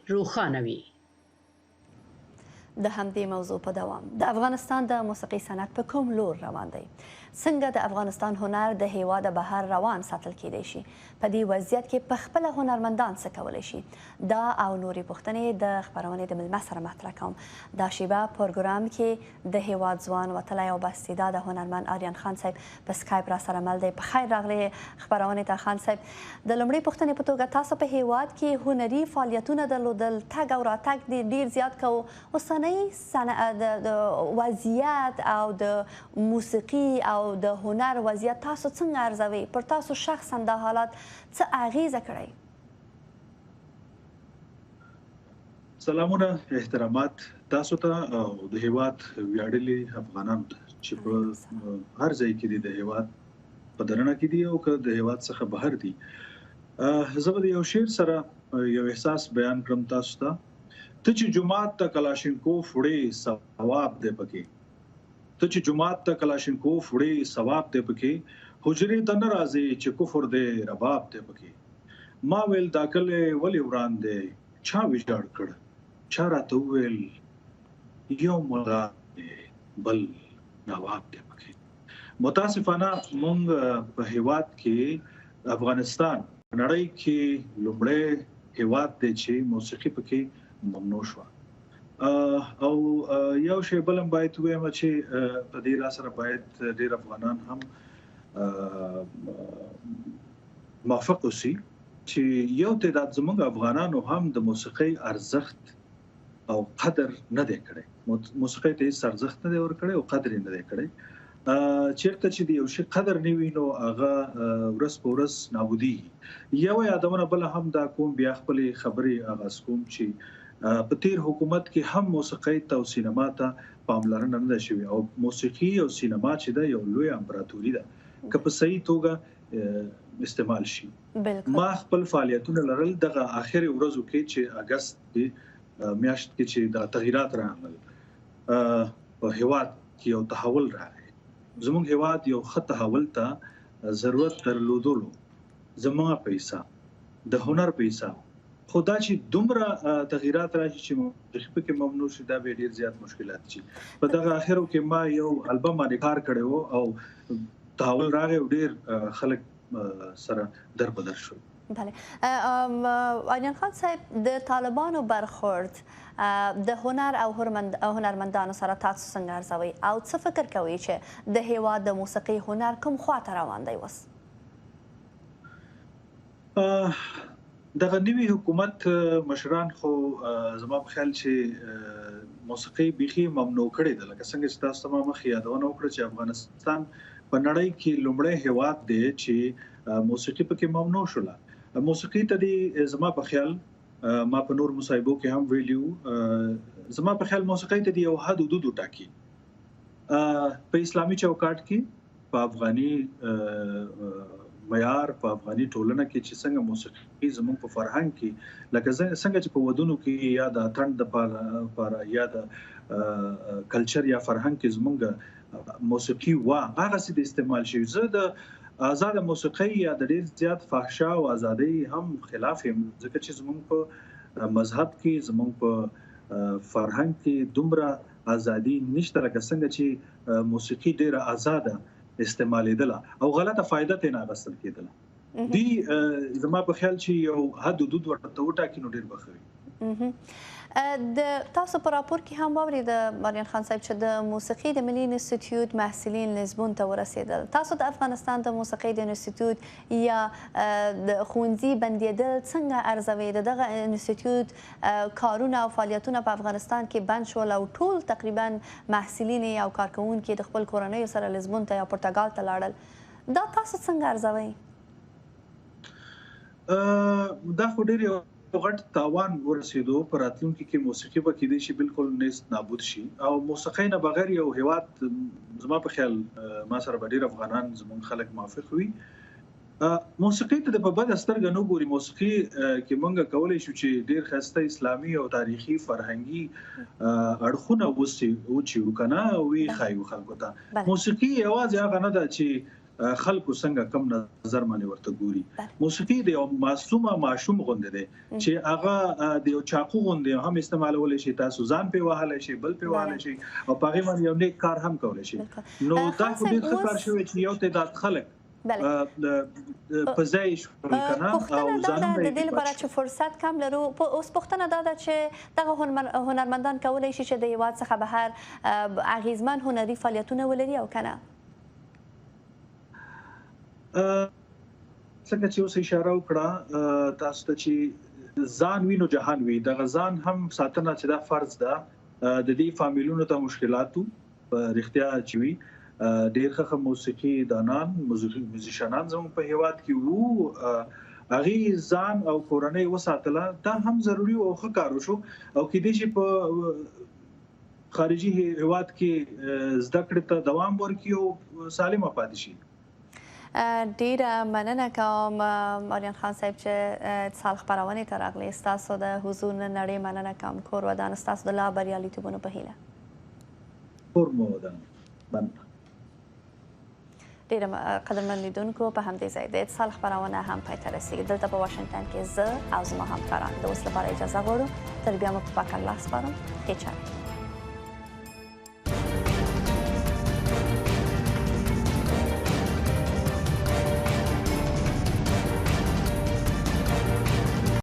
روښانه وي. د همدې موضوع په دوام د افغانستان د موسیقي صنعت په کوم لور روان دی؟ څنګه د افغانستان هنر د هیواده بهر روان ساتل کیدای شي؟ په دې وضعیت کې په خپله هنرمندان څه کولی شي؟ دا او نورې پوښتنې د خپرونې د ملمه سره مطرح کوم. دا شیبه پروګرام کې د هیواد ځوان وتلی او بااستعداده هنرمند آریان خان صاحب په سکایپ را سره مل دی. په خیر راغلی خپرونې ته خان صاحب. د لومړۍ پوښتنې په توګه تاسو په هیواد کې هنري فعالیتونه درلودل، تګ او راتګ دې ډېر زیات کوو. اوسنۍ د وضعیت او د موسیقي او د هنر وضعیت تاسو څنګه ارزوئ؟ پر تاسو شخصا دا حالات څه اغیزه کړی؟ سلامونه، احترامات تاسو ته او د هیواد ویاړلي افغانانو ته چې په هر ځای کې دي، د هیواد په دننه کې دي او که د هیواد څخه بهر دي. زه به د یو شعر سره یو احساس بیان کړم تاسو ته. ته چې جماعت ته کلاشینکوف وړې ثواب دی پکې، ته چې جماعت ته کلاشینکوف وړې ثواب دی پکې، حجرې ته نه راځې چې کفر دی رباب دی پکې. ما ویل دا کلی ولې وران دی، چا ویجاړ کړ، چا راته وویل یو ملا دی بل نواب دی پکې. متاسفانه موږ په هیواد کې افغانستان نړۍ کې لومړی هیواد دی چې موسیقي پکې ممنوع شو. او یو شی بلم باید ووایم چې په دې را سره باید ډېر افغانان هم موافق اوسي چې یو تعداد زموږ افغانانو هم د موسیقۍ ارزښت او قدر نه دی کړی. موسیقۍ ته هیڅ ارزښت نه دی ورکړی او قدر یې نه دی کړی. چېرته چې د یو شي قدر نه وي نو هغه ورځ په ورځ نابودېږي. یو یادونه بله هم دا کوم، بیا خپلې خبرې آغاز کوم چې په تیر حکومت کې هم موسیقۍ ته او سینما ته پاملرنه نه ده شوې او موسیقي او سینما چې ده یو لوی امپراتوري ده که په صحیح توګه استعمال شي. ما خپل فعالیتونه لرل دغه آخري ورځو کې چې اګست کې میاشت کې چې د تغییرات راغلل په هیواد کې یو تحول راغی. زموږ هیواد یو ښه تحول ته ضرورت درلودلو، زموږ پیسه د هنر پیسه، خو دا چې دومره تغییرات راشي چې موسیقي پکې ممنوع شي، دا به ډېر زیات مشکلات شي. په دغه اخرو کې ما یو البم باندې کار کړی و او تحول راغی او ډېر خلک سره دربدر شول. بله. آریان خان صاحب، د طالبانو برخورد د هنر او هنرمندانو سره تاسو څنګه ارزوئ او څه فکر کوئ چې د هیواد د موسیقي هنر کوم خواته روان دی اوس؟ دغه نوي حکومت مشران خو زما په خیال چې موسیقي بیخي ممنوع کړې ده. لکه څنګه چې تاسو ته مخکې یادونه وکړه چې افغانستان په نړۍ کې لومړی هیواد دی چې موسیقي پکې ممنوع شوله. موسیقي ته دې زما په خیال، ما په نور مصاحبو کې هم ویلیو، زما په خیال موسیقي ته دې یو حد حدود وټاکي. په اسلامي چوکاټ کې په افغاني معیار، په افغاني ټولنه کې چې څنګه موسیقي زموږ په فرهنګ کې لکه څنګه چې په ودونو کې یا د اتڼ دپاره یا د کلچر یا فرهنګ کې زموږ موسیقي هغسې د استعمال شوي. زه د آزاده موسیقۍ یا د ډېر زیات فحشا او ازادۍ هم خلاف یم، ځکه چې زموږ په مذهب کې، زموږ په فرهنګ کې دومره ازادي نشته لکه څنګه چې موسیقي ډېره آزاده استعمالېدله او غلطه فایده ترې نه اخیستل کېدله. دوی زما په خیال چې یو حد حدود ورته وټاکي نو ډېر به ښه وي. د تاسو په راپور کې هم واورید آریان خان صاحب چې د موسیقي د ملي انسټیټیوټ محصلین لیزبون ته ورسېدل. تاسو د افغانستان د موسیقي د انسټیټیوټ یا د ښوونځي بندېدل څنګه ارزوئ؟ د دغه انسټیټیوټ کارونه او فعالیتونه په افغانستان کې بند شول او ټول تقریبا محصلین او کارکوونکي د خپل کورنیو سره لیزبون ته یا پرتګال ته لاړل. دا تاسو څنګه ارزوئ؟ دا خو ډېر یو غټ تاوان ورسېدو. په راتلونکي کې موسیقي به کېدای شي بالکل نیست نابود شي او موسیقۍ نه بغیر یو هیواد زما په خیال ما سره به ډېر افغانان زموږ خلک موافق وي. موسیقي ته په بده سترګه نه ګوري. موسیقي کې موږ کولی شو چې ډېر ښایسته اسلامي او تاریخي فرهنګي اړخونه وچیو که نه ویې ښایو خلکو ته. موسیقي یوازې هغه نه ده چې خلکو څنګه کم نظر باندې ورته ګوري. موسیقي د یو معصومه ماشوم غوندې دی چې هغه د یو چاقو غوندې هم استعمالولی شي، تاسو ځان پې وهلی شي، بل پې وهلی شي او په هغې باندې یو نیک کار هم کولی شي. نو دا خو ډېر ښه کار شوی چې یو تعداد خلک په ځای شول که نه او پوښتنه دا ده د دې لپاره چې فرصت کم لرو، اوس پوښتنه دا ده چې دغه هنرمندان کولی شي چې د هېواد څخه بهر اغېزمن هنري فعالیتونه ولري او که نه؟ څنګه چې اوس اشاره وکړه تاسو ته چې ځان وي نو جهان وي، دغه ځان هم ساتنه چې دا فرض ده. د دې فامیلونو ته مشکلاتو په رښتیا چې وي ډېر ښه موسیقي دانان موزیشنان زموږ په هېواد کې وو، هغې ځان او کورنۍ وساتله. دا هم ضروري او ښه کار وشو او کیدای شي په خارجي هېواد کې زده کړې ته دوام ورکړي او سالمه پاتې شي. ډیره مننه کوم آریان خان صاحب چې اتصال خپرونې ته راغلی. ستاسو د حضور نن نړۍ مننه کوم. کور ودان ستاسو د لا بریالیتوبونو په هیله. کور مو ودان. مننه. ډیره قدرمن لیدونکو، په همدې ځای د اتصال خپرونه هم پای ته رسیږي. دلته په واشنګټن کې زه او زما همکاران د اوس لپاره اجازه غواړو. تر بیا مو په پاک الله سپارم. ښې چارې.